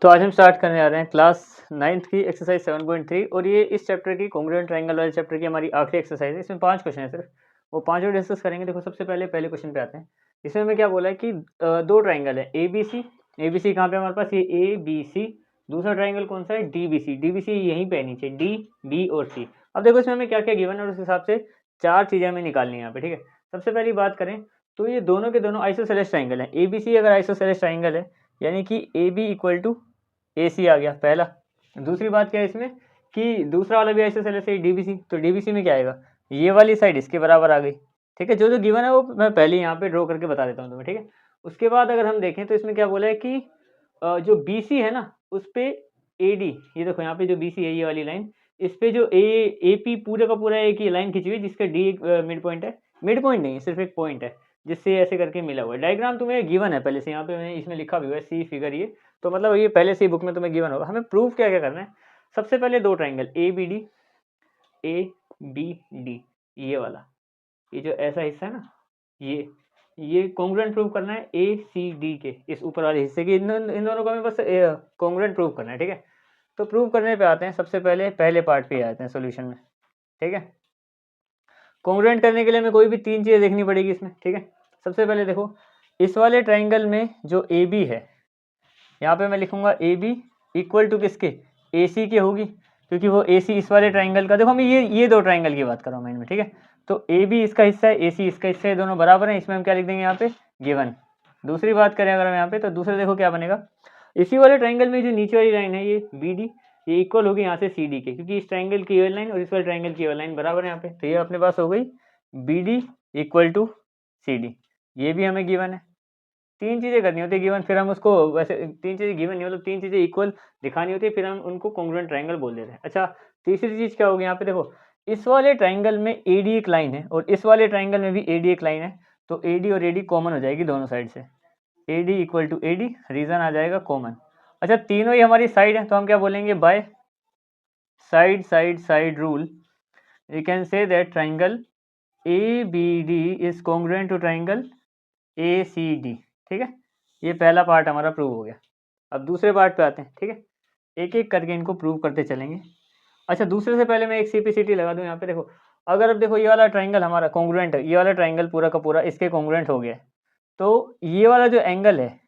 तो आज हम स्टार्ट करने जा रहे हैं क्लास 9th की एक्सरसाइज 7.3 और ये इस चैप्टर की कॉन्ग्रुएंट ट्रायंगल वाले चैप्टर की हमारी आखिरी एक्सरसाइज है। इसमें 5 क्वेश्चन है सिर्फ, वो पांचों डिस्कस करेंगे। देखो सबसे पहले क्वेश्चन पे आते हैं। इसमें हमें क्या बोला है कि दो ट्रायंगल है ए बी सी कहाँ पे हमारे पास, ये ए बी सी। दूसरा ट्रायंगल कौन सा है, डी बी सी यहीं पे है नीचे, डी बी और सी। अब देखो इसमें हमें क्या क्या गिवन है और उस हिसाब से 4 चीजें हमें निकालनी है यहाँ पे, ठीक है। सबसे पहली बात करें तो ये दोनों के दोनों आइसोसेलेस ट्रायंगल है। ए बी सी अगर आइसोसेलेस ट्रायंगल है यानी कि ए बी इक्वल टू ए सी आ गया पहला। दूसरी बात क्या है इसमें कि दूसरा वाला भी आइसोसेलेस है डीबीसी, तो डीबीसी में क्या आएगा, ये वाली साइड इसके बराबर आ गई, ठीक है। जो जो गिवन है वो मैं पहले यहाँ पे ड्रॉ करके बता देता हूँ तुम्हें, ठीक है। उसके बाद अगर हम देखें तो इसमें क्या बोला है कि जो बी सी है ना उस पे ए डी, ये देखो यहाँ पे जो बी सी है ये वाली लाइन, इस पे जो ए पी पूरे का पूरा एक ये लाइन खींची हुई जिसका डी एक मिड पॉइंट है, मिड पॉइंट नहीं सिर्फ एक पॉइंट है जिससे ऐसे करके मिला हुआ है। डायग्राम तुम्हें गिवन है पहले से, यहाँ पे मैंने इसमें लिखा भी हुआ है सी फिगर, ये तो मतलब ये पहले से ही बुक में तुम्हें गिवन होगा। हमें प्रूफ क्या क्या करना है, सबसे पहले दो ट्रायंगल ए बी डी, ये वाला, ये जो ऐसा हिस्सा है ना, ये कॉन्ग्रुएंट प्रूव करना है ए सी डी के इस ऊपर वाले हिस्से की, इन दोनों को हमें बस कॉन्ग्रुएंट प्रूव करना है, ठीक है। तो प्रूव करने पे आते हैं, सबसे पहले पार्ट पे आते हैं सोल्यूशन में, ठीक है। कॉन्ग्रुएंट करने के लिए हमें कोई भी 3 चीज़ें देखनी पड़ेगी इसमें, ठीक है। सबसे पहले देखो इस वाले ट्रायंगल में जो ए बी है, यहाँ पे मैं लिखूंगा ए बी इक्वल टू किसके, ए सी के होगी, क्योंकि वो ए सी इस वाले ट्रायंगल का, देखो हमें ये दो ट्रायंगल की बात कर रहा हूँ माइंड में, ठीक है। तो ए बी इसका हिस्सा है, ए सी इसका हिस्सा है, दोनों बराबर हैं, इसमें हम क्या लिख देंगे यहाँ पे, गिवन। दूसरी बात करें अगर हम यहाँ पे, तो दूसरे देखो क्या बनेगा, इसी वाले ट्रायंगल में जो नीचे वाली लाइन है ये बी डी, ये इक्वल होगी यहाँ से सी डी के, क्योंकि इस ट्रायंगल की ये लाइन और इस वाले ट्रायंगल की ये लाइन बराबर है यहाँ पे, तो ये अपने पास हो गई B D equal to C D, ये भी हमें गिवन है। 3 चीज़ें करनी होती है गिवन, फिर हम उसको वैसे 3 चीज़ें गिवन नहीं, मतलब 3 चीज़ें इक्वल दिखानी होती है, फिर हम उनको कॉन्ग्रुएंट ट्रायंगल बोल देते हैं। अच्छा तीसरी चीज़ क्या होगी यहाँ पे, देखो इस वाले ट्रायंगल में ए डी एक लाइन है और इस वाले ट्रायंगल में भी ए डी एक लाइन है, तो ए डी और ए डी कॉमन हो जाएगी दोनों साइड से, A D equal to A D, reason आ जाएगा कॉमन। अच्छा तीनों ही हमारी साइड है, तो हम क्या बोलेंगे, by side rule you can say that triangle A B D is congruent to triangle A C D, ठीक है। ये पहला पार्ट हमारा प्रूव हो गया। अब दूसरे पार्ट पे आते हैं, ठीक है, एक एक करके इनको प्रूव करते चलेंगे। अच्छा दूसरे से पहले मैं एक सीपीसीटी लगा दूं यहाँ पे, देखो अगर अब देखो ये वाला ट्रायंगल हमारा कॉन्ग्रुएंट है, ये वाला ट्रायंगल पूरा का पूरा इसके कॉन्ग्रुएंट हो गया, तो ये वाला जो एंगल है,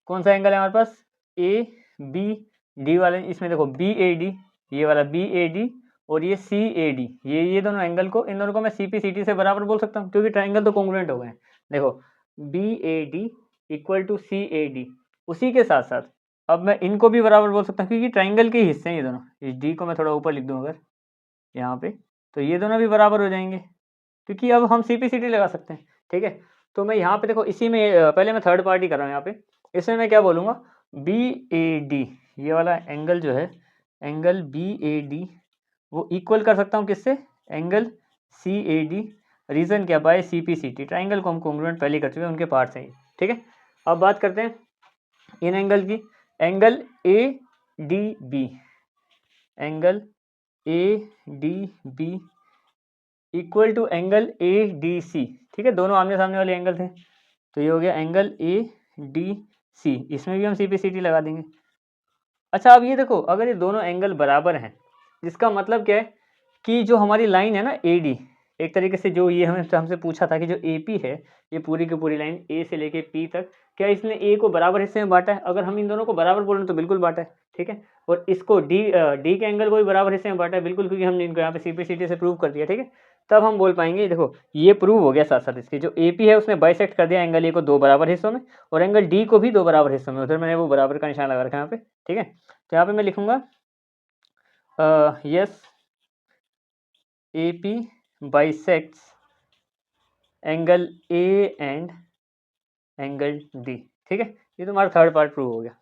कौन सा एंगल है हमारे पास, ए बी डी वाले, इसमें देखो बी ए डी, ये वाला बी ए डी और ये सी ए डी, ये दोनों एंगल को, इन दोनों को मैं सीपीसीटी से बराबर बोल सकता हूँ, क्योंकि ट्रायंगल तो कॉन्ग्रुएंट हो गए हैं। देखो B A D equal to C A D, उसी के साथ साथ अब मैं इनको भी बराबर बोल सकता हूँ, क्योंकि ट्रायंगल के हिस्से हैं ये दोनों। इस डी को मैं थोड़ा ऊपर लिख दूँ अगर यहाँ पे, तो ये दोनों भी बराबर हो जाएंगे, क्योंकि अब हम सीपीसीटी लगा सकते हैं, ठीक है। तो मैं यहाँ पे देखो इसी में पहले मैं थर्ड पार्टी कर रहा हूँ यहाँ पे, इसमें मैं क्या बोलूँगा, बी ए डी, ये वाला एंगल जो है, एंगल बी ए डी वो इक्वल कर सकता हूँ किससे, angle C A D, reason क्या, by C P C T, triangle को हम कॉन्ग्रुएंट पहले कर चुके हैं, उनके पार्ट्स हैं, ठीक है। अब बात करते हैं इन एंगल की, angle A D B, angle A D B equal to angle A D C, ठीक है, दोनों आमने सामने वाले एंगल थे, तो ये हो गया एंगल ए डी सी, इसमें भी हम सी पी सी टी लगा देंगे। अच्छा अब ये देखो अगर ये दोनों एंगल बराबर हैं, जिसका मतलब क्या है कि जो हमारी लाइन है ना ए डी, एक तरीके से जो ये हमसे पूछा था कि जो ए पी है, ये पूरी की पूरी लाइन ए से लेके पी तक, क्या इसने ए को बराबर हिस्से में बांटा है, अगर हम इन दोनों को बराबर बोल रहे हैं तो बिल्कुल बांटा है, ठीक है। और इसको डी के एंगल को भी बराबर हिस्से में बांटा है बिल्कुल, क्योंकि हमने इनको यहाँ पे सीपीसीटी से प्रूव कर दिया, ठीक है। तब हम बोल पाएंगे, देखो ये प्रूव हो गया साथ साथ इसके, जो ए पी है उसने बाइसेक्ट कर दिया एंगल ए को 2 बराबर हिस्सों में, और एंगल डी को भी 2 बराबर हिस्सों में, उधर मैंने वो बराबर का निशान लगा रखा है यहाँ पे, ठीक है। तो यहाँ पे मैं लिखूंगा yes A P bisects angle A and angle D, ठीक है। ये तो हमारा थर्ड पार्ट प्रूव हो गया।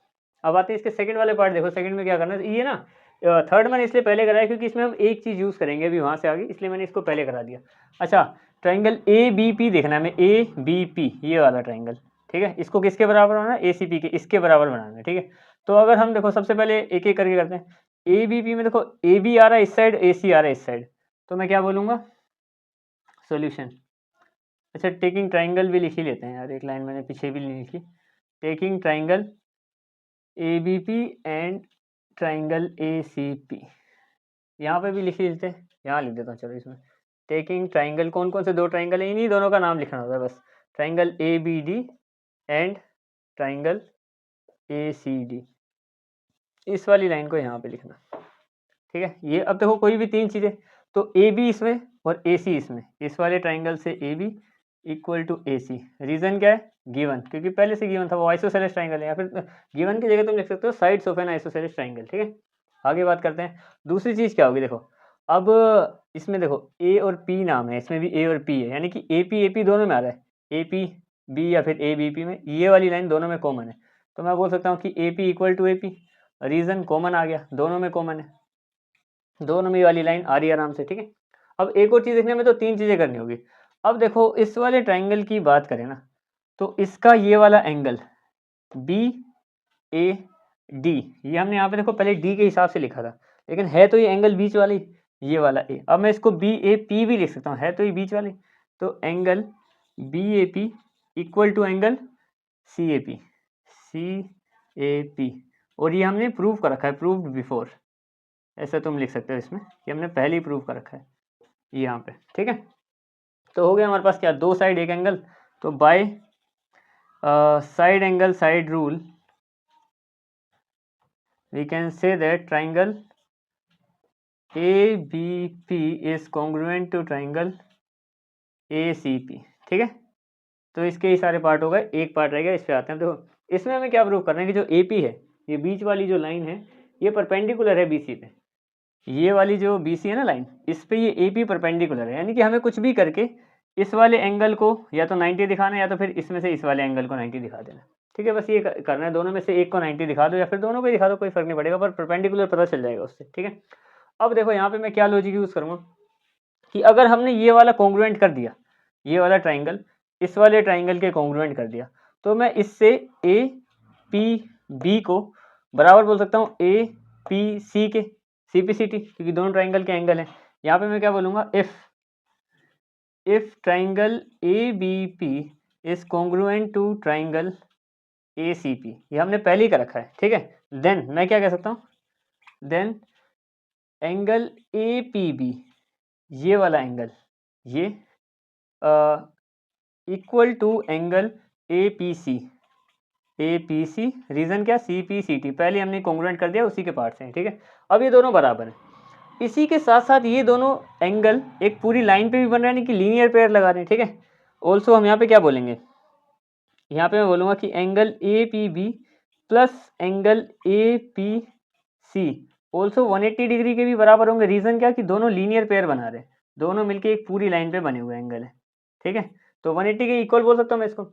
अब आते हैं इसके सेकंड वाले पार्ट, देखो सेकंड में क्या करना है, ये ना थर्ड मैंने इसलिए पहले कराया क्योंकि इसमें हम एक चीज़ यूज़ करेंगे अभी वहाँ से आगे, इसलिए मैंने इसको पहले करा दिया। अच्छा ट्राइंगल ए बी पी देखना है हमें, ए बी पी ये वाला ट्राइंगल, ठीक है, इसको किसके बराबर बनाना है, ए सी पी के, इसके बराबर बनाना है, ठीक है। तो अगर हम देखो सबसे पहले एक एक करके करते हैं, ए बी पी में देखो ए बी आ रहा है इस साइड, ए सी आ रहा है इस साइड, तो मैं क्या बोलूँगा, सोल्यूशन। अच्छा टेकिंग ट्राइंगल भी लिख ही लेते हैं यार, एक लाइन मैंने पीछे भी नहीं लिखी, taking triangle ABP and triangle ACP, यहाँ पे भी लिख लेते हैं, यहाँ लिख देता हूँ चलो इसमें। टेकिंग ट्राइंगल, कौन कौन से दो ट्राइंगल है, इन्हीं दोनों का नाम लिखना होता है बस। Triangle ABD and triangle ACD, इस वाली लाइन को यहाँ पे लिखना, ठीक है। ये अब देखो कोई भी तीन चीज़ें, तो AB इसमें और AC इसमें, इस वाले ट्राइंगल से AB equal to AC। Reason क्या है, गिवन, क्योंकि पहले से गिवन था, वो आइसोसेलेस ट्राइंगल है, या फिर गिवन की जगह तुम लिख सकते हो sides of N isosceles triangle, ठीक है। आगे बात करते हैं, दूसरी चीज़ क्या होगी, देखो अब इसमें देखो A और P नाम है, इसमें भी A और P है, यानी कि AP दोनों में आ रहा है, APB या फिर ABP में, ये वाली लाइन दोनों में कॉमन है, तो मैं बोल सकता हूँ कि AP equal to AP। Reason common आ गया, दोनों में कॉमन है, दोनों में वाली लाइन आ रही है आराम से, ठीक है। अब एक और चीज़ देखने में तो तीन चीज़ें करनी होगी। अब देखो इस वाले ट्राइंगल की बात करें ना, तो इसका ये वाला एंगल BAD, ये हमने यहाँ पे देखो पहले D के हिसाब से लिखा था, लेकिन है तो ये एंगल बीच वाली, ये वाला A। अब मैं इसको BAP भी लिख सकता हूँ, है तो ये बीच वाली, तो angle BAP equal to angle CAP, और ये हमने प्रूव कर रखा है, प्रूव्ड बिफोर, ऐसा तुम लिख सकते हो इसमें कि हमने पहले ही प्रूव कर रखा है यहाँ पे, ठीक है। तो हो गया हमारे पास क्या, दो साइड एक एंगल, तो by side angle side rule we can say that triangle ABP is congruent to triangle ACP, ठीक है। तो इसके ही सारे पार्ट हो गए, एक पार्ट रह गया, इस पे आते हैं। देखो इसमें हमें क्या प्रूव करना है कि जो AP है, ये बीच वाली जो लाइन है, ये परपेंडिकुलर है BC पे, ये वाली जो BC है ना लाइन, इस पे ये AP परपेंडिकुलर है, यानी कि हमें कुछ भी करके इस वाले एंगल को या तो 90 दिखाना है, या तो फिर इसमें से इस वाले एंगल को 90 दिखा देना, ठीक है। बस ये करना है, दोनों में से एक को 90 दिखा दो या फिर दोनों को दिखा दो, कोई फर्क नहीं पड़ेगा, पर परपेंडिकुलर पता चल जाएगा उससे, ठीक है। अब देखो यहाँ पे मैं क्या लॉजिक यूज़ करूँगा कि अगर हमने ये वाला कॉन्ग्रुएंट कर दिया, ये वाला ट्राइंगल इस वाले ट्राइंगल के कॉन्ग्रुएंट कर दिया, तो मैं इससे APB को बराबर बोल सकता हूँ APC के, CPCT, क्योंकि दोनों ट्राइंगल के एंगल हैं। यहाँ पे मैं क्या बोलूँगा, if triangle ABP is congruent to triangle ACP, ये हमने पहले ही कर रखा है, ठीक है। देन मैं क्या कह सकता हूँ, देन एंगल APB, ये वाला एंगल, ये equal to angle APC, reason क्या, CPCT, पहले हमने कॉन्ग्रुएंट कर दिया, उसी के पार्ट से, ठीक है। अब ये दोनों बराबर हैं, इसी के साथ साथ ये दोनों एंगल एक पूरी लाइन पे भी बन रहे हैं, कि लीनियर पेयर लगा रहे हैं, ठीक है। ऑल्सो हम यहाँ पे क्या बोलेंगे, यहाँ पे मैं बोलूँगा कि angle APB plus angle APC also 180 degree के भी बराबर होंगे। रीज़न क्या, कि दोनों लीनियर पेयर बना रहे हैं, दोनों मिलके एक पूरी लाइन पे बने हुए एंगल है, ठीक है। तो 180 के इक्वल बोल सकता हूँ मैं इसको।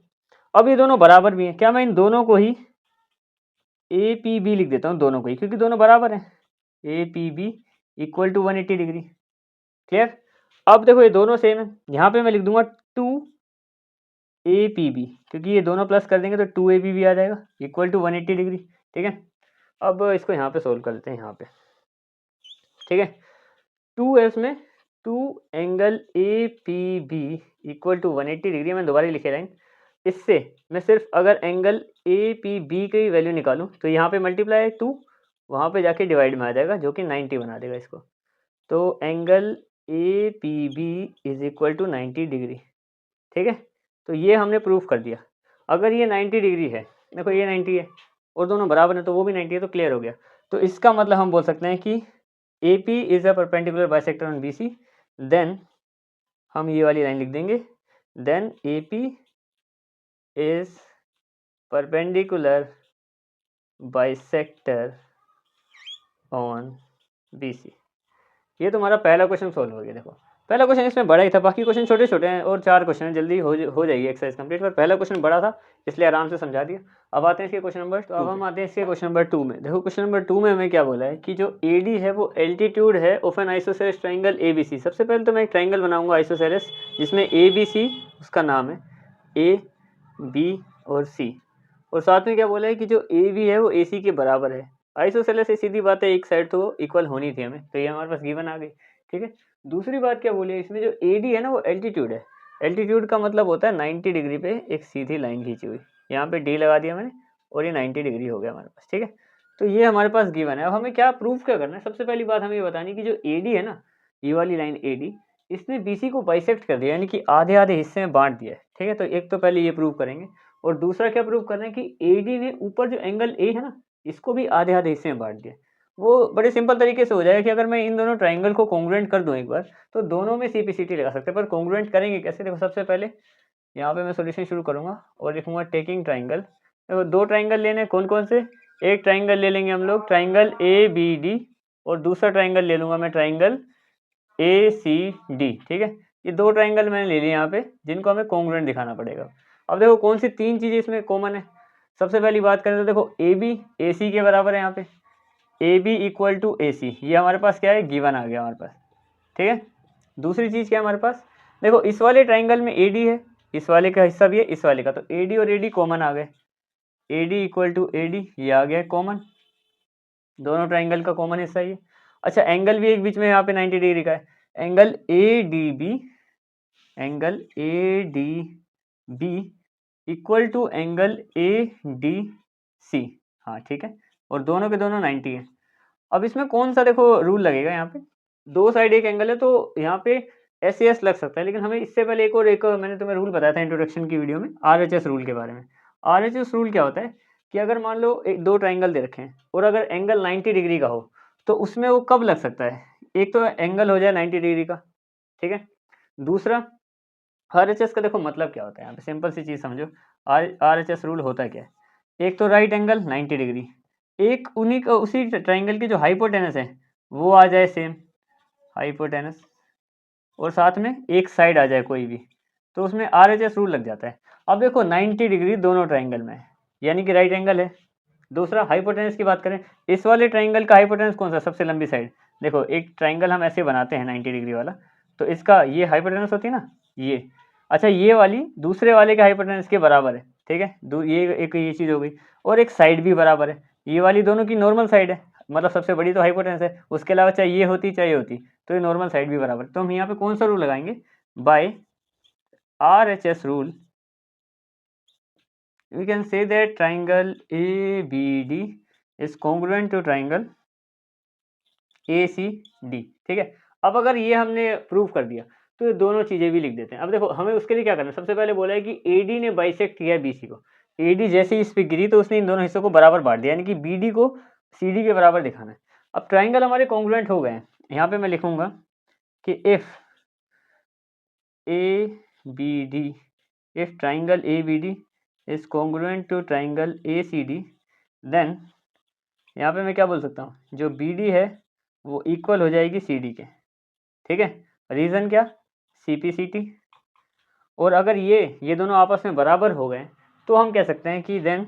अब ये दोनों बराबर भी हैं, क्या मैं इन दोनों को ही APB लिख देता हूँ, दोनों को ही, क्योंकि दोनों बराबर हैं, APB equal to 180 degree, clear. अब देखो ये दोनों सेम है, यहाँ पे मैं लिख दूंगा 2APB, क्योंकि ये दोनों प्लस कर देंगे तो 2APB आ जाएगा इक्वल टू 180 डिग्री, ठीक है। अब इसको यहाँ पे सोल्व कर लेते हैं, यहाँ पे, ठीक है। 2 में 2 angle APB equal to 180 degree, मैं दोबारा लिखे लाइन, इससे मैं सिर्फ अगर एंगल APB की वैल्यू निकालूं तो यहाँ पे मल्टीप्लाई है 2, वहाँ पे जाके डिवाइड में आ जाएगा, जो कि 90 बना देगा इसको। तो angle APB is equal to 90 degree, ठीक है। तो ये हमने प्रूफ कर दिया। अगर ये 90 डिग्री है, देखो ये 90 है और दोनों बराबर है, तो वो भी 90 है, तो क्लियर हो गया। तो इसका मतलब हम बोल सकते हैं कि AP is a perpendicular bisector on BC। Then हम ये वाली लाइन लिख देंगे, then AP is perpendicular bisector on BC। ये तुम्हारा पहला क्वेश्चन सोल्व हो गया। देखो पहला क्वेश्चन इसमें बड़ा ही था, बाकी क्वेश्चन छोटे छोटे हैं और 4 क्वेश्चन हैं, जल्दी हो जाएगी एक्सरसाइज कंप्लीट, पर पहला क्वेश्चन बड़ा था इसलिए आराम से समझा दिया। अब आते हैं इसके क्वेश्चन नंबर, तो अब हम आते हैं इसके क्वेश्चन नंबर 2 में। देखो क्वेश्चन नंबर 2 में हमें क्या बोला है कि जो AD है वो एल्टीट्यूड है of N isosceles triangle ABC। सबसे पहले तो मैं एक ट्राइंगल बनाऊंगा आइसोसेलेस, जिसमें ABC उसका नाम है, A B और C, और साथ में क्या बोला है कि जो AB है वो AC के बराबर है। आइसोसेलेस से सीधी बात है, एक साइड तो इक्वल होनी थी हमें, तो ये हमारे पास गिवन आ गई, ठीक है। दूसरी बात क्या बोली है, इसमें जो AD है ना वो एल्टीट्यूड है। एल्टीट्यूड का मतलब होता है 90 डिग्री पे एक सीधी लाइन खींची हुई, यहाँ पे D लगा दिया मैंने, और ये 90 डिग्री हो गया हमारे पास, ठीक है। तो ये हमारे पास गिवन है। अब हमें क्या प्रूफ क्या करना है, सबसे पहली बात हमें ये बतानी कि जो AD है ना, ये वाली लाइन AD, इसने BC को बाइसेक्ट कर दिया, यानी कि आधे आधे हिस्से में बांट दिया है, ठीक है। तो एक तो पहले ये प्रूव करेंगे, और दूसरा क्या प्रूव करना है कि AD ने ऊपर जो एंगल A है ना, इसको भी आधे आधे हिस्से में बांट दिया। वो बड़े सिंपल तरीके से हो जाएगा कि अगर मैं इन दोनों ट्राइंगल को कॉन्ग्रुएंट कर दूं एक बार, तो दोनों में CPCT लगा सकते हैं। पर कॉन्ग्रुएंट करेंगे कैसे, देखो सबसे पहले यहाँ पे मैं सॉल्यूशन शुरू करूँगा और लिखूंगा टेकिंग ट्राइंगल। देखो दो ट्राइंगल लेने, कौन कौन से, एक ट्राइंगल ले लेंगे हम लोग ट्राइंगल ABD, और दूसरा ट्राइंगल ले लूँगा मैं ट्राइंगल ACD, ठीक है। ये दो ट्राइंगल मैंने ले लिए यहाँ पे, जिनको हमें कॉन्ग्रुएंट दिखाना पड़ेगा। अब देखो कौन सी तीन चीज़ें इसमें कॉमन है। सबसे पहली बात करें तो देखो AB AC के बराबर है, यहाँ पे AB इक्वल टू AC, ये हमारे पास क्या है, गिवन आ गया हमारे पास, ठीक है। दूसरी चीज़ क्या है हमारे पास, देखो इस वाले ट्राइंगल में AD है, इस वाले का हिस्सा भी है इस वाले का, तो AD और AD कॉमन आ गए, AD इक्वल टू AD, ये आ गया कॉमन, दोनों ट्राइंगल का कॉमन हिस्सा ये। अच्छा एंगल भी एक बीच में यहाँ पे 90 डिग्री का है, angle ADB equal to angle ADC, हाँ ठीक है, और दोनों के दोनों 90 है। अब इसमें कौन सा देखो रूल लगेगा, यहाँ पे दो साइड एक एंगल है तो यहाँ पे SAS लग सकता है, लेकिन हमें इससे पहले एक मैंने तुम्हें रूल बताया था इंट्रोडक्शन की वीडियो में, RHS रूल के बारे में। RHS रूल क्या होता है कि अगर मान लो एक दो ट्राइंगल दे रखे हैं और अगर एंगल 90 डिग्री का हो तो उसमें वो कब लग सकता है, एक तो एंगल हो जाए 90 डिग्री का, ठीक है। दूसरा RHS का देखो मतलब क्या होता है, यहाँ पे सिंपल सी चीज़ समझो, RHS रूल होता है क्या है, एक तो राइट एंगल 90 डिग्री, एक उन्हीं का उसी ट्राइंगल की जो हाइपोटेनस है वो आ जाए सेम हाइपोटेनस, और साथ में एक साइड आ जाए कोई भी, तो उसमें RHS रूल लग जाता है। अब देखो 90 डिग्री दोनों ट्राइंगल में है, यानी कि राइट एंगल है। दूसरा हाइपोटेनस की बात करें, इस वाले ट्राइंगल का हाइपोटेनस कौन सा, सबसे लंबी साइड। देखो एक ट्राइंगल हम ऐसे बनाते हैं 90 डिग्री वाला, तो इसका ये हाइपोटेनस होती है ना ये, अच्छा ये वाली दूसरे वाले के हाइपोटेनस के बराबर है, ठीक है। ये एक ये चीज़ हो गई, और एक साइड भी बराबर है, ये वाली दोनों की नॉर्मल साइड है, मतलब सबसे बड़ी तो हाइपोटेनस है, उसके अलावा चाहे ये होती चाहे ये होती, तो ये नॉर्मल साइड भी बराबर। तो हम यहाँ पे कौन सा रूल लगाएंगे, by RHS rule we can say that triangle ABD is congruent to triangle ACD, ठीक है। अब अगर ये हमने प्रूव कर दिया तो ये दोनों चीज़ें भी लिख देते हैं। अब देखो हमें उसके लिए क्या करना है, सबसे पहले बोला है कि AD ने बाइसेक्ट किया है BC को, AD जैसे ही इस पे गिरी तो उसने इन दोनों हिस्सों को बराबर बांट दिया, यानी कि BD को CD के बराबर दिखाना है। अब ट्राइंगल हमारे कॉन्ग्रुएंट हो गए हैं, यहाँ पे मैं लिखूंगा कि if triangle ABD is congruent to triangle ACD, then यहाँ पे मैं क्या बोल सकता हूँ, जो BD है वो इक्वल हो जाएगी CD के, ठीक है। रीज़न क्या, CPCT। और अगर ये दोनों आपस में बराबर हो गए तो हम कह सकते हैं कि देन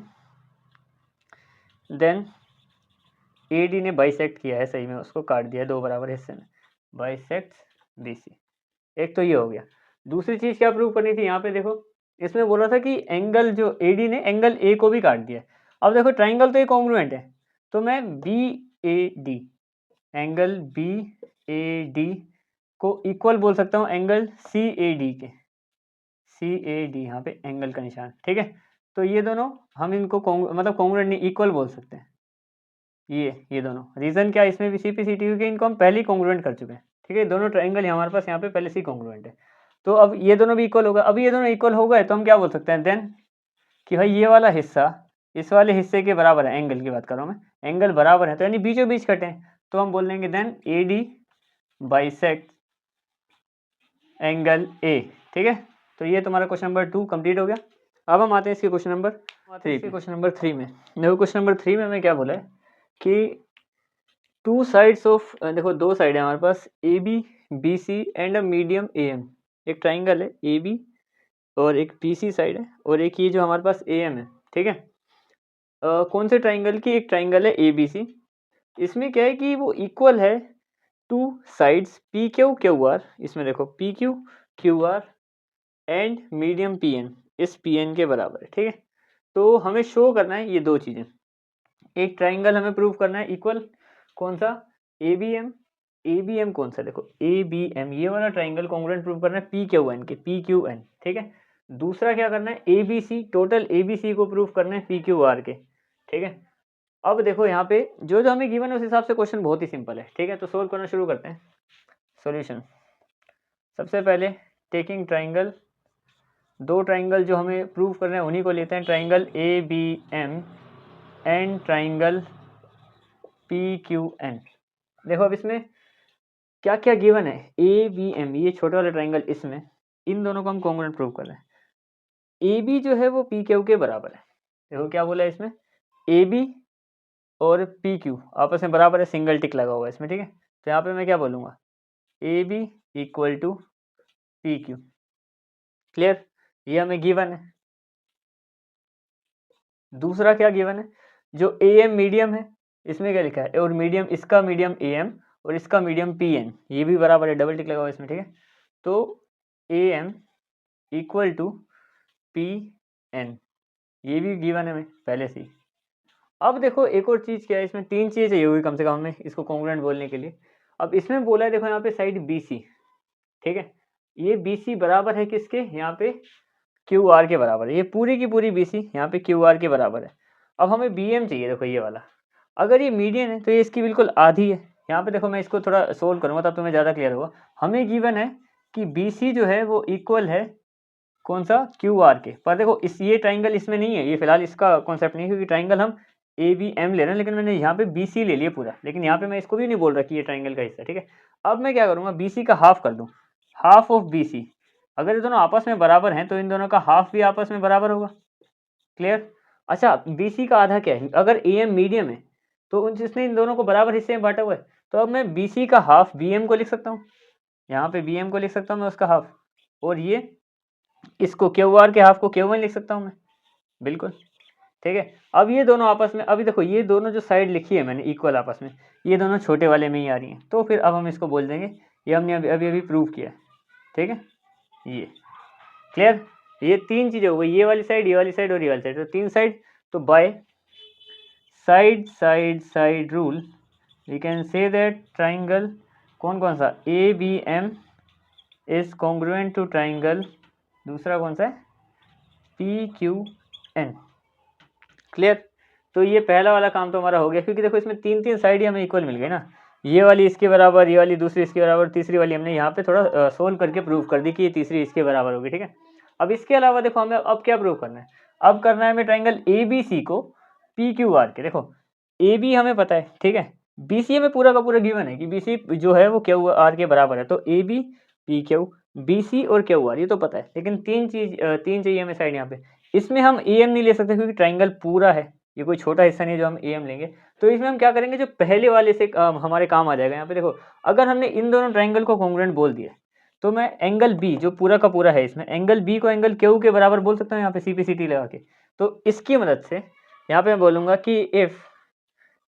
AD ने बाइसेक्ट किया है, सही में उसको काट दिया दो बराबर हिस्से में, बाइसेक्ट BC। एक तो ये हो गया। दूसरी चीज़ क्या प्रूव करनी थी, यहाँ पे देखो इसमें बोला था कि एंगल जो AD ने एंगल A को भी काट दिया। अब देखो ट्राइंगल तो ये कॉन्ग्रुएंट है, तो मैं BAD एंगल BAD को इक्वल बोल सकता हूँ एंगल CAD के, CAD यहाँ पे एंगल का निशान, ठीक है। तो ये दोनों हम इनको मतलब कॉन्ग्रुएंट नहीं इक्वल बोल सकते हैं, ये दोनों। रीज़न क्या, इसमें भी CPCT क्योंकि इनको हम पहले ही कॉन्ग्रुएंट कर चुके हैं, ठीक है। दोनों ट्राइंगल हमारे पास यहाँ पे पहले से ही कॉन्ग्रुएंट है, तो अब ये दोनों भी इक्वल होगा। अब ये दोनों इक्वल हो गए तो हम क्या बोल सकते हैं देन कि भाई ये वाला हिस्सा इस वाले हिस्से के बराबर है, एंगल की बात कर रहा हूँ मैं, एंगल बराबर है तो यानी बीचों बीच कटे हैं, तो हम बोल देंगे then AD bisect angle A, ठीक है। तो ये तुम्हारा क्वेश्चन नंबर 2 कंप्लीट हो गया। अब हम आते हैं इसके क्वेश्चन नंबर 3 में। देखो क्वेश्चन नंबर 3 में हमें क्या बोला है कि टू साइड्स ऑफ, देखो दो साइड है हमारे पास AB BC and a medium AM। एक ट्राइंगल है AB और एक BC साइड है, और एक ये जो हमारे पास AM है, ठीक है। कौन से ट्राइंगल की, एक ट्राइंगल है ABC, इसमें क्या है कि वो इक्वल है टू साइड्स PQ QR, इसमें देखो PQQR एंड मीडियम PN इस PN के बराबर है, ठीक है। तो हमें शो करना है ये दो चीज़ें, एक ट्राइंगल हमें प्रूव करना है इक्वल, कौन सा, ABM कौन सा, देखो ABM ये वाला ट्राइंगल कॉन्ग्रुएंट प्रूव करना है PQN के, PQN, ठीक है। दूसरा क्या करना है ABC, टोटल ABC को प्रूव करना है PQR के, ठीक है। अब देखो यहाँ पे जो जो हमें गिवन है उस हिसाब से क्वेश्चन बहुत ही सिंपल है, ठीक है। तो सोल्व करना शुरू करते हैं। सॉल्यूशन, सबसे पहले टेकिंग ट्राइंगल, दो ट्राइंगल जो हमें प्रूव करना है उन्हीं को लेते हैं, triangle A B M and triangle P Q N. देखो अब इसमें क्या क्या गिवन है, ए बी एम, ये छोटे वाले ट्राइंगल, इसमें इन दोनों को हम कॉन्ग्रुएंट प्रूव कर रहे हैं। ए बी जो है वो पी क्यू के बराबर है। देखो क्या बोला है इसमें, ए बी और पी क्यू आपस में बराबर है, सिंगल टिक लगा हुआ है इसमें, ठीक है। तो यहाँ पे मैं क्या बोलूँगा, A B equal to P Q. Clear, ये हमें गिवन है। दूसरा क्या गिवन है, जो ए एम मीडियम है, इसमें क्या लिखा है, और मीडियम, इसका मीडियम ए एम और इसका मीडियम पी एन, ये भी बराबर है, डबल टिक लगा हुआ है इसमें, ठीक है। तो A M equal to P N, ये भी गिवन है हमें पहले से ही। अब देखो एक और चीज़ क्या है, इसमें तीन चीज़ें चाहिए होगी कम से कम हमें इसको कॉन्ग्रुएंट बोलने के लिए। अब इसमें बोला है, देखो यहाँ पे साइड बी सी, ठीक है, ये बी सी बराबर है किसके, यहाँ पे क्यू आर के बराबर है, ये पूरी की पूरी बी सी यहाँ पे क्यू आर के बराबर है। अब हमें बी एम चाहिए, देखो ये वाला, अगर ये मीडियन है तो ये इसकी बिल्कुल आधी है। यहाँ पे देखो मैं इसको थोड़ा सोल्व करूँगा तब तुम्हें ज़्यादा क्लियर होगा। हमें गिवन है कि बी सी जो है वो इक्वल है कौन सा, क्यू आर के, पर देखो इस ये ट्राइंगल इसमें नहीं है, ये फिलहाल इसका कॉन्सेप्ट नहीं है, क्योंकि ट्राइंगल हम ए बी एम ले रहे हैं, लेकिन मैंने यहाँ पे बी सी ले लिया पूरा, लेकिन यहाँ पे मैं इसको भी नहीं बोल रहा कि ये ट्राइंगल का हिस्सा, ठीक है। अब मैं क्या करूँगा, बी सी का हाफ कर दूँ, हाफ ऑफ बी सी, अगर ये दोनों आपस में बराबर हैं तो इन दोनों का हाफ भी आपस में बराबर होगा। क्लियर। अच्छा, बी सी का आधा क्या है, अगर ए एम मीडियम है तो जिसने इन दोनों को बराबर हिस्से में बांटा हुआ है, तो अब मैं बी सी का हाफ बी एम को लिख सकता हूँ, यहाँ पे बी एम को लिख सकता हूँ मैं उसका हाफ, और ये इसको क्यू आर के हाफ को क्यू वन लिख सकता हूँ मैं, बिल्कुल, ठीक है। अब ये दोनों आपस में, अभी देखो ये दोनों जो साइड लिखी है मैंने इक्वल आपस में, ये दोनों छोटे वाले में ही आ रही हैं, तो फिर अब हम इसको बोल देंगे, ये हमने अभी अभी प्रूव किया है, ठीक है। ये क्लियर, ये तीन चीज़ें हो गई, ये वाली साइड, ये वाली साइड और ये वाली साइड, तो तीन साइड। तो by side side side rule we can say that triangle कौन कौन सा, A B M is congruent to triangle, दूसरा कौन सा है, पी क्यू एन। क्लियर, तो ये पहला वाला काम तो हमारा हो गया, क्योंकि देखो इसमें तीन तीन साइड ही हमें इक्वल मिल गई ना, ये वाली इसके बराबर, ये वाली दूसरी इसके बराबर, तीसरी वाली हमने यहाँ पे थोड़ा सोल्व करके प्रूव कर दी कि ये तीसरी इसके बराबर होगी, ठीक है। अब इसके अलावा देखो हमें अब क्या प्रूव करना है, अब करना है हमें ट्राइंगल ए बी सी को पी क्यू आर के। देखो ए बी हमें पता है, ठीक है, बी सी हमें पूरा का पूरा गिवन है कि बी सी जो है वो क्यू आर के बराबर है, तो A B P Q, B C और क्यू आर, ये तो पता है, लेकिन तीन चाहिए हमें साइड यहाँ पे। इसमें हम ए एम नहीं ले सकते क्योंकि ट्राइंगल पूरा है, ये कोई छोटा हिस्सा नहीं है जो हम ए एम लेंगे। तो इसमें हम क्या करेंगे, जो पहले वाले से हमारे काम आ जाएगा। यहाँ पे देखो अगर हमने इन दोनों ट्राइंगल को कॉन्ग्रुएंट बोल दिया, तो मैं एंगल बी जो पूरा का पूरा है, इसमें एंगल बी को एंगल क्यू के बराबर बोल सकता हूँ, यहाँ पे सी पी सी टी लगा के। तो इसकी मदद से यहाँ पे मैं बोलूँगा कि if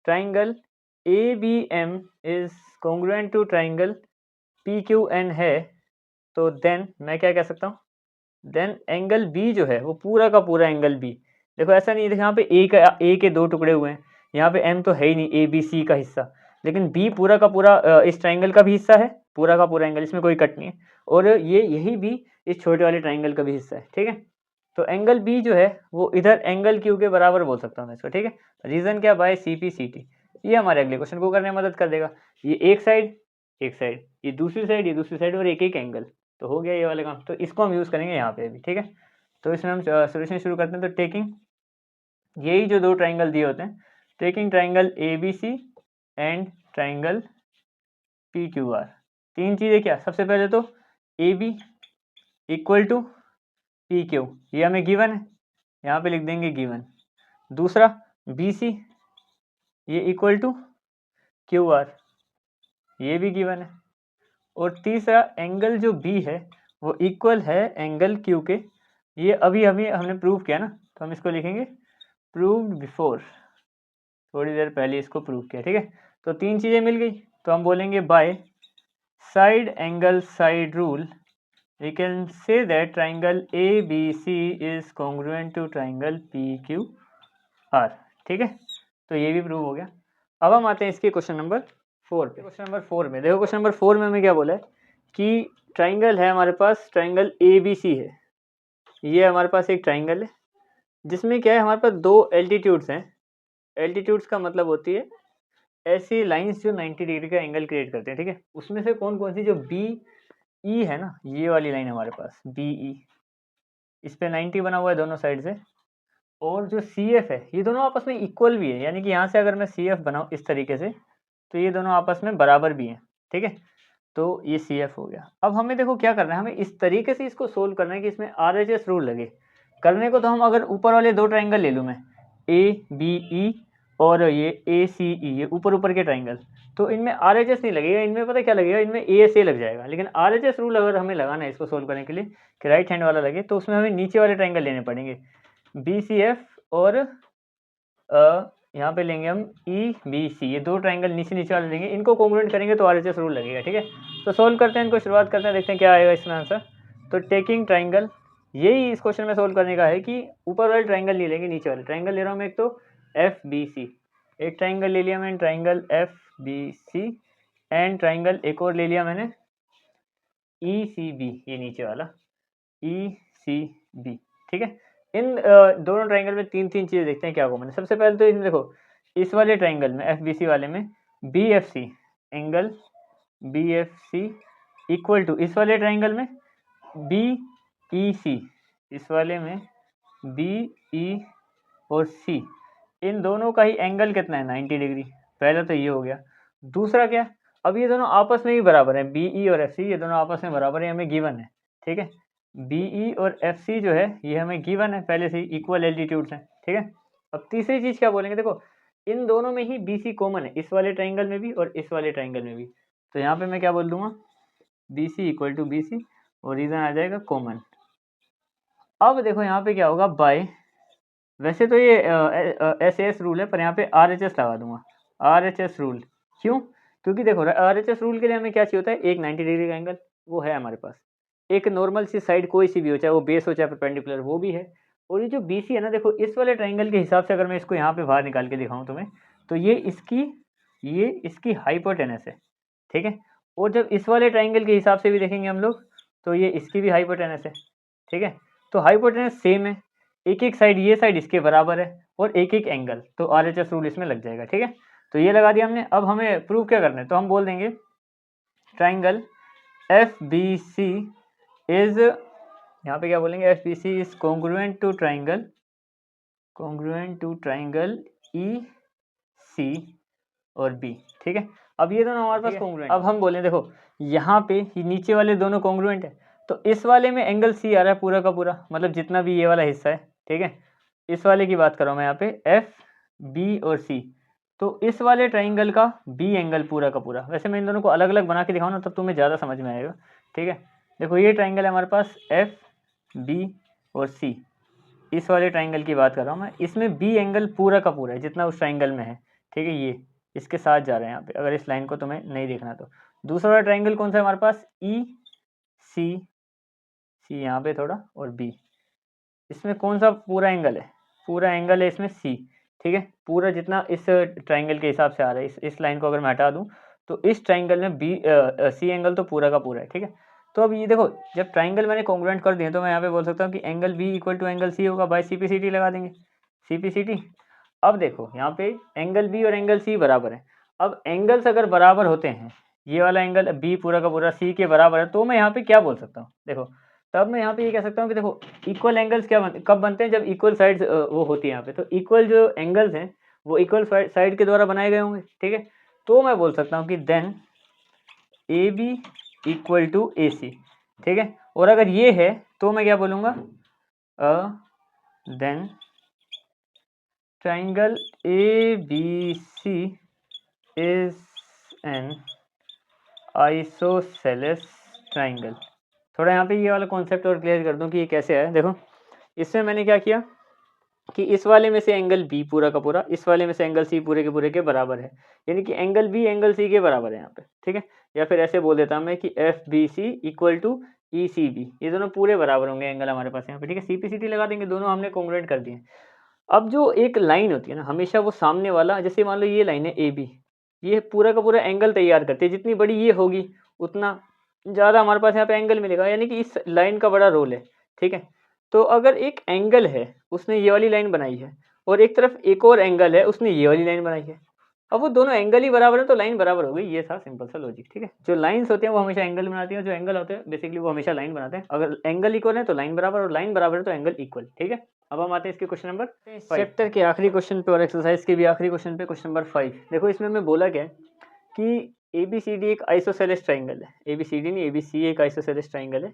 triangle A B M is congruent to triangle P Q N है, तो देन मैं क्या कह सकता हूँ, देन एंगल बी जो है वो पूरा का पूरा एंगल बी, देखो ऐसा नहीं है, देखो यहाँ पे ए के दो टुकड़े हुए हैं, यहाँ पे एम तो है ही नहीं ए बी सी का हिस्सा, लेकिन बी पूरा का पूरा इस ट्राइंगल का भी हिस्सा है, पूरा का पूरा एंगल, इसमें कोई कट नहीं है, और ये यही भी इस छोटे वाले ट्राइंगल का भी हिस्सा है, ठीक है। तो एंगल बी जो है वो इधर एंगल क्यू के बराबर बोल सकता हूँ मैं इसको, ठीक है। रीजन क्या, by C P C T, ये हमारे अगले क्वेश्चन को करने में मदद कर देगा। ये एक साइड, ये दूसरी साइड, ये दूसरी साइड, और एक एक एंगल, तो हो गया ये वाला काम। तो इसको हम यूज़ करेंगे यहाँ पे भी, ठीक है। तो इसमें हम सोल्यूशन शुरू करते हैं। तो टेकिंग यही जो दो ट्राइंगल दिए होते हैं, taking triangle A B C and triangle P Q R, तीन चीज़ें क्या, सबसे पहले तो A B equal to P Q, ये हमें गिवन है, यहाँ पे लिख देंगे गिवन। दूसरा बी सी ये इक्वल टू क्यू आर, ये भी गिवन है। और तीसरा एंगल जो बी है वो इक्वल है एंगल क्यू के, ये अभी हमने प्रूव किया ना, तो हम इसको लिखेंगे प्रूव्ड बिफोर, थोड़ी देर पहले इसको प्रूव किया, ठीक है। तो तीन चीज़ें मिल गई, तो हम बोलेंगे by side angle side rule we can say that triangle A B C is congruent to triangle P Q R, ठीक है। तो ये भी प्रूव हो गया। अब हम आते हैं इसके क्वेश्चन नंबर 4 पे। क्वेश्चन नंबर 4 में देखो, क्वेश्चन नंबर 4 में हमें क्या बोला है कि ट्राइंगल है हमारे पास, ट्राइंगल ए बी सी है, ये हमारे पास एक ट्राइंगल है जिसमें क्या है, हमारे पास दो एल्टीट्यूड्स हैं, एल्टीट्यूड्स का मतलब होती है ऐसी लाइंस जो 90 डिग्री का एंगल क्रिएट करते हैं, ठीक है। उसमें से कौन कौन सी, जो बी ई है ना, ये वाली लाइन हमारे पास बी ई, इस पे 90 बना हुआ है दोनों साइड से, और जो सी एफ है ये दोनों आपस में इक्वल भी है, यानी कि यहाँ से अगर मैं सी एफ बनाऊँ इस तरीके से तो ये दोनों आपस में बराबर भी हैं, ठीक है। तो ये सी एफ हो गया। अब हमें देखो क्या करना है, हमें इस तरीके से इसको सोल्व करना है कि इसमें आर एच एस रूल लगे। करने को तो हम अगर ऊपर वाले दो ट्राइंगल ले लूँ मैं, ए बी ई और ये ए सी ई, ये ऊपर ऊपर के ट्राइंगल, तो इनमें आर एच एस नहीं लगेगा, इनमें पता क्या लगेगा, इनमें ए एस ए लग जाएगा। लेकिन आर एच एस रूल अगर हमें लगाना है इसको सोल्व करने के लिए कि राइट हैंड वाला लगे, तो उसमें हमें नीचे वाले ट्राइंगल लेने पड़ेंगे, बी सी एफ और यहाँ पे लेंगे हम ई बी सी, ये दो ट्राइंगल नीचे नीचे वाले लेंगे, इनको कॉन्ग्रुएंट करेंगे तो आर एच एस रूल लगेगा, ठीक है। तो सोल्व करते हैं इनको, शुरुआत करते हैं, देखते हैं क्या आएगा इसमें आंसर। तो टेकिंग ट्राइंगल, यही इस क्वेश्चन में सोल्व करने का है कि ऊपर वाले ट्राइंगल नहीं लेंगे, नीचे वाले ट्राइंगल ले रहा हूँ मैं। एक तो एफ बी सी, एक ट्राइंगल ले लिया मैंने, triangle F B C, and triangle एक और ले लिया मैंने ई सी बी, ये नीचे वाला ई सी बी, ठीक है। इन दोनों ट्राइंगल में तीन तीन चीज़ें देखते हैं क्या कॉमन है। सबसे पहले तो इसमें देखो, इस वाले ट्राइंगल में एफ बी सी वाले में B F C, angle B F C equal to इस वाले ट्राइंगल में बी ई सी, इस वाले में बी ई और सी, इन दोनों का ही एंगल कितना है, 90 डिग्री। पहला तो ये हो गया। दूसरा क्या, अब ये दोनों आपस में भी बराबर है, बी ई और एफ सी, ये दोनों आपस में बराबर है, हमें गिवन है, ठीक है। बी ई और एफ सी जो है ये हमें गिवन है पहले से ही, इक्वल एल्टीट्यूड्स हैं, ठीक है। अब तीसरी चीज़ क्या बोलेंगे, देखो इन दोनों में ही बी सी कॉमन है, इस वाले ट्राइंगल में भी और इस वाले ट्राइंगल में भी। तो यहाँ पे मैं क्या बोल दूंगा, B C equal to B C, और रीज़न आ जाएगा कॉमन। अब देखो यहाँ पे क्या होगा, बाय, वैसे तो ये एस एस रूल है, पर यहाँ पे आर एच एस लगा दूंगा, आर एच एस रूल। क्यों, क्योंकि देखो आर एच एस रूल के लिए हमें क्या चाहिए होता है, एक 90 डिग्री का एंगल, वो है हमारे पास। एक नॉर्मल सी साइड कोई सी भी हो, चाहे वो बेस हो चाहे परपेंडिकुलर, वो भी है। और ये जो बी सी है ना, देखो इस वाले ट्राइंगल के हिसाब से अगर मैं इसको यहाँ पे बाहर निकाल के दिखाऊँ तुम्हें, तो ये इसकी हाइपोटेनस है, ठीक है। और जब इस वाले ट्राइंगल के हिसाब से भी देखेंगे हम लोग, तो ये इसकी भी हाइपोटेनस है, ठीक है। तो हाइपोटेनस सेम है, एक एक साइड, ये साइड इसके बराबर है और एक एक एंगल, तो आर एच एस रूल इसमें लग जाएगा, ठीक है। तो ये लगा दिया हमने। अब हमें प्रूव क्या करना है, तो हम बोल देंगे triangle F B C is, यहाँ पे क्या बोलेंगे, F B C is congruent to triangle E C और बी, ठीक है। अब ये दोनों हमारे पास कॉन्ग्रुएंट। अब हम बोले देखो यहाँ पे ये नीचे वाले दोनों कॉन्ग्रुएंट है, तो इस वाले में एंगल सी आ रहा है पूरा का पूरा, मतलब जितना भी ये वाला हिस्सा है, ठीक है। इस वाले की बात कर रहा हूँ मैं यहाँ पे, एफ बी और सी, तो इस वाले ट्राइंगल का बी एंगल पूरा का पूरा। वैसे मैं इन दोनों को अलग अलग बना के दिखाऊँ ना, तब तुम्हें ज़्यादा समझ में आएगा, ठीक है। देखो ये ट्राइंगल है हमारे पास एफ बी और सी, इस वाले ट्राइंगल की बात कर रहा हूँ मैं, इसमें बी एंगल पूरा का पूरा है जितना उस ट्राइंगल में है, ठीक है। ये इसके साथ जा रहे हैं यहाँ पे, अगर इस लाइन को तुम्हें नहीं देखना तो। दूसरा वाला ट्राइंगल कौन सा है हमारे पास, ई सी, सी यहाँ पे थोड़ा, और बी, इसमें कौन सा पूरा एंगल है, पूरा एंगल है इसमें सी, ठीक है। पूरा जितना इस ट्राइंगल के हिसाब से आ रहा है, इस लाइन को अगर मैं हटा दूँ तो इस ट्राइंगल में बी सी एंगल तो पूरा का पूरा है, ठीक है। तो अब ये देखो जब ट्राइंगल मैंने कॉन्ग्रुएंट कर दिए, तो मैं यहाँ पे बोल सकता हूँ कि angle B equal to angle C होगा, by C P C T लगा देंगे, सी पी सी टी। अब देखो यहाँ पे एंगल बी और एंगल सी बराबर है। अब एंगल्स अगर बराबर होते हैं, ये वाला एंगल बी पूरा का पूरा सी के बराबर है, तो मैं यहाँ पे क्या बोल सकता हूँ, देखो तब मैं यहाँ पे ये कह सकता हूँ कि देखो इक्वल एंगल्स कब बनते हैं, जब इक्वल साइड्स वो होती है यहाँ पे, तो इक्वल जो एंगल्स हैं वो इक्वल साइड के द्वारा बनाए गए होंगे, ठीक है। तो मैं बोल सकता हूँ कि then A B equal to A C, ठीक है। और अगर ये है तो मैं क्या बोलूँगा, then triangle A B C is an isosceles triangle. थोड़ा यहाँ पे ये वाला कॉन्सेप्ट और क्लियर कर दूँ कि ये कैसे है। देखो इसमें मैंने क्या किया कि इस वाले में से एंगल बी पूरा का पूरा, इस वाले में से एंगल सी पूरे के पूरे के बराबर है, यानी कि एंगल बी एंगल सी के बराबर है यहाँ पे, ठीक है। या फिर ऐसे बोल देता हूँ मैं कि F B C equal to E C B, ये दोनों पूरे बराबर होंगे एंगल हमारे पास यहाँ पे, ठीक है। सी पी सी टी लगा देंगे, दोनों हमने कॉन्ग्रुएंट कर दिए। अब जो एक लाइन होती है ना, हमेशा वो सामने वाला, जैसे मान लो ये लाइन है ए बी, ये पूरा का पूरा एंगल तैयार करती है, जितनी बड़ी ये होगी उतना ज़्यादा हमारे पास यहाँ पे एंगल मिलेगा, यानी कि इस लाइन का बड़ा रोल है, ठीक है। तो अगर एक एंगल है, उसने ये वाली लाइन बनाई है और एक तरफ एक और एंगल है, उसने ये वाली लाइन बनाई है। अब वो दोनों एंगल ही बराबर है तो लाइन बराबर हो गई। ये था सिंपल सा लॉजिक, ठीक है। जो लाइंस होते हैं वो हमेशा एंगल बनाती हैं, जो एंगल होते हैं बेसिकली वो हमेशा लाइन बनाते हैं। अगर एंगल इक्वल है तो लाइन बराबर, और लाइन बराबर है तो एंगल इक्वल, ठीक है। अब हम आते हैं इसके क्वेश्चन नंबर चैप्टर के आखिरी क्वेश्चन पे और एक्सरसाइज के भी आखिरी क्वेश्चन पे, क्वेश्चन नंबर 5। देखो इसमें मैं बोला क्या है कि ABCD एक आइसोसेलेस ट्राइंगल है। ABCD नहीं, ABC एक आइसोसेलेस ट्राइंगल है,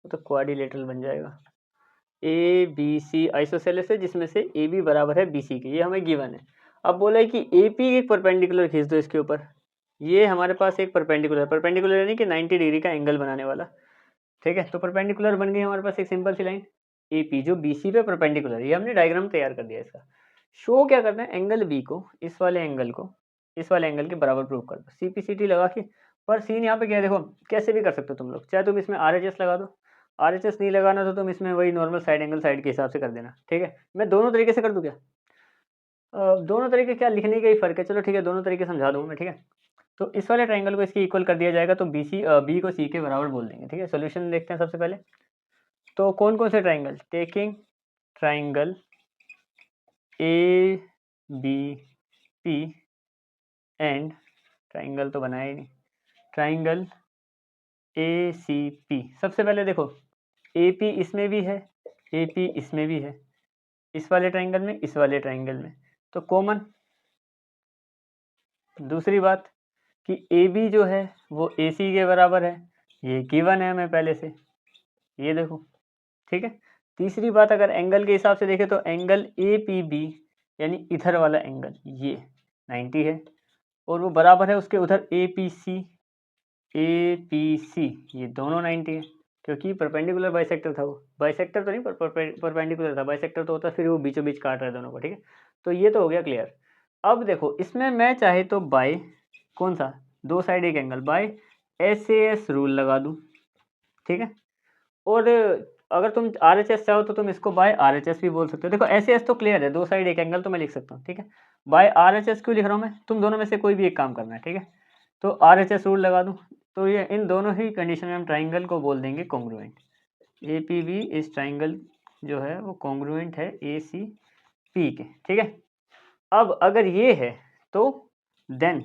तो क्वाड्रिलेटरल बन जाएगा। ABC आइसोसेलेस है जिसमें से AB बराबर है BC के, ये हमें गिवन है। अब बोला है कि AP एक परपेंडिकुलर खींच दो इसके ऊपर। ये हमारे पास एक परपेंडिकुलर यानी कि 90 डिग्री का एंगल बनाने वाला, ठीक है। तो परपेंडिकुलर बन गई हमारे पास एक सिंपल सी लाइन AP जो BC पे परपेंडिकुलर है। ये हमने डायग्राम तैयार कर दिया इसका। शो क्या करना है, एंगल B को इस वाले एंगल के बराबर प्रूव कर दो, CPCT लगा के। पर सीन यहाँ पे क्या है, देखो कैसे भी कर सकते हो तुम लोग, चाहे तुम इसमें RHS लगा दो, RHS नहीं लगाना तो तुम इसमें वही नॉर्मल साइड एंगल साइड के हिसाब से कर देना, ठीक है। मैं दोनों तरीके से कर दूँ क्या? दोनों तरीके क्या, लिखने का ही फर्क है। चलो ठीक है, दोनों तरीके समझा दूँ मैं, ठीक है। तो इस वाले ट्राइंगल को इसके इक्वल कर दिया जाएगा तो B को C के बराबर बोल देंगे, ठीक है। सोल्यूशन देखते हैं सबसे पहले। तो कौन कौन से triangle, taking triangle ABC and triangle तो बनाया ही नहीं, ट्राइंगल ACP। सबसे पहले देखो AP इसमें भी है, AP इसमें भी है, इस वाले ट्राइंगल में, इस वाले ट्राइंगल में, तो कॉमन। दूसरी बात कि AB जो है वो AC के बराबर है, ये गिवन है हमें पहले से, ये देखो, ठीक है। तीसरी बात, अगर एंगल के हिसाब से देखें तो एंगल APB यानी इधर वाला एंगल ये 90 है, और वो बराबर है उसके उधर APC, ये दोनों 90 है, क्योंकि परपेंडिकुलर बाइसेक्टर था वो। बाइसेक्टर तो नहीं पर परपेंडिकुलर था, बाइसेक्टर तो होता फिर वो बीचों बीच काट रहा है दोनों को, ठीक है। तो ये तो हो गया क्लियर। अब देखो इसमें मैं चाहे तो बाय कौन सा, दो साइड एक एंगल, बाय SAS रूल लगा दूँ, ठीक है। और अगर तुम RHS चाहो तो तुम इसको बाय RHS भी बोल सकते हो। देखो SAS तो क्लियर है, दो साइड एक एंगल तो मैं लिख सकता हूँ, ठीक है। बाय RHS क्यों लिख रहा हूँ मैं, तुम दोनों में से कोई भी एक काम करना है, ठीक है। तो RHS रूल लगा दूँ, तो ये इन दोनों ही कंडीशन में हम ट्राइंगल को बोल देंगे कॉन्ग्रुएंट। APB इस ट्राइंगल जो है वो कॉन्ग्रुएंट है ACP के, ठीक है। अब अगर ये है तो देन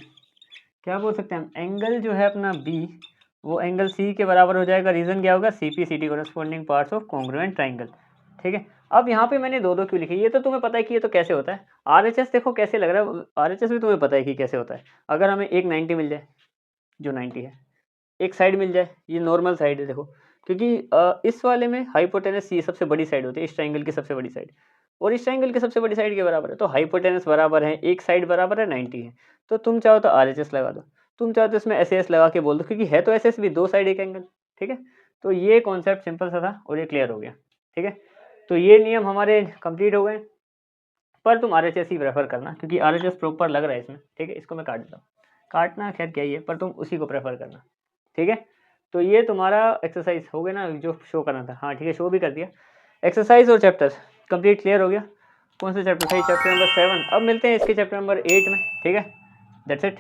क्या बोल सकते हैं हम, एंगल जो है अपना B वो एंगल C के बराबर हो जाएगा। रीज़न क्या होगा, CPCT corresponding parts of congruent triangle, ठीक है। अब यहाँ पे मैंने दो दो क्यों लिखे, ये तो तुम्हें पता है कि ये तो कैसे होता है। RHS देखो कैसे लग रहा है, RHS भी तुम्हें पता है कि कैसे होता है। अगर हमें एक 90 मिल जाए, जो 90 है, एक साइड मिल जाए, ये नॉर्मल साइड है देखो, क्योंकि इस वाले में हाइपोटेनस ये सबसे बड़ी साइड होती है, इस ट्राइंगल की सबसे बड़ी साइड, और इस ट्राइंगल की सबसे बड़ी साइड के बराबर है। तो हाइपोटेनस बराबर है, एक साइड बराबर है 90 है, तो तुम चाहो तो RHS लगा दो, तुम चाहो तो इसमें SAS लगा के बोल दो, क्योंकि है तो SS भी, दो साइड एक एंगल, ठीक है। तो ये कॉन्सेप्ट सिंपल सा था और ये क्लियर हो गया, ठीक है। तो ये नियम हमारे कंप्लीट हो गए, पर तुम RHS ही प्रेफर करना, क्योंकि RHS प्रॉपर लग रहा है इसमें, ठीक है। इसको मैं काट देता हूँ, काटना खैर क्या ही है, पर तुम उसी को प्रेफर करना, ठीक है। तो ये तुम्हारा एक्सरसाइज हो गया ना जो शो करना था, हाँ ठीक है, शो भी कर दिया। एक्सरसाइज और चैप्टर कंप्लीट क्लियर हो गया। कौन सा चैप्टर था, चैप्टर नंबर 7। अब मिलते हैं इसके चैप्टर नंबर 8 में, ठीक है। That's it.